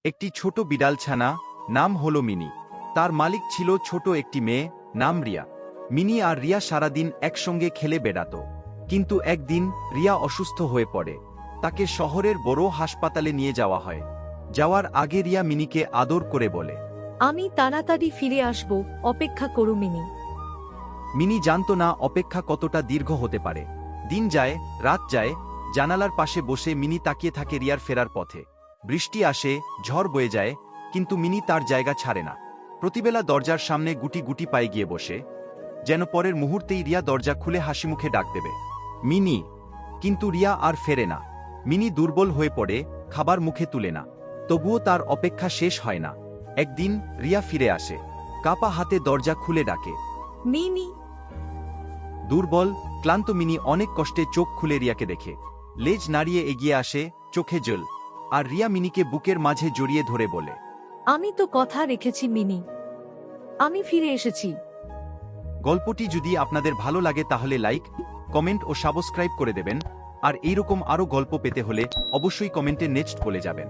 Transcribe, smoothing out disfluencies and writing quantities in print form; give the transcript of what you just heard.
একটি ছোট বিড়াল ছানা, নাম হলো মিনি। তার মালিক ছিল ছোট একটি মেয়ে, নাম রিয়া। মিনি আর রিয়া সারাদিন একসঙ্গে খেলে বেড়াত। কিন্তু একদিন রিয়া অসুস্থ হয়ে পড়ে। তাকে শহরের বড় হাসপাতালে নিয়ে যাওয়া হয়। যাওয়ার আগে রিয়া মিনিকে আদর করে বলে, আমি তাড়াতাড়ি ফিরে আসব, অপেক্ষা করো মিনি। মিনি জানত না অপেক্ষা কতটা দীর্ঘ হতে পারে। দিন যায়, রাত যায়, জানালার পাশে বসে মিনি তাকিয়ে থাকে রিয়ার ফেরার পথে। বৃষ্টি আসে, ঝড় বয়ে যায়, কিন্তু মিনি তার জায়গা ছাড়ে না। প্রতিবেলা দরজার সামনে গুটি গুটি পায়ে গিয়ে বসে, যেন পরের মুহূর্তেই রিয়া দরজা খুলে হাসিমুখে ডাক দেবে, মিনি। কিন্তু রিয়া আর ফেরে না। মিনি দুর্বল হয়ে পড়ে, খাবার মুখে তুলে না। তবুও তার অপেক্ষা শেষ হয় না। একদিন রিয়া ফিরে আসে, কাপা হাতে দরজা খুলে ডাকে, মিনি। দুর্বল, ক্লান্ত মিনি অনেক কষ্টে চোখ খুলে রিয়াকে দেখে। লেজ নাড়িয়ে এগিয়ে আসে, চোখে জল। আর রিয়া মিনিকে বুকের মাঝে জড়িয়ে ধরে বলে, আমি তো কথা রেখেছি মিনি, আমি ফিরে এসেছি। গল্পটি যদি আপনাদের ভালো লাগে তাহলে লাইক, কমেন্ট ও সাবস্ক্রাইব করে দেবেন। আর এইরকম আরও গল্প পেতে হলে অবশ্যই কমেন্টে নেক্সট বলে যাবেন।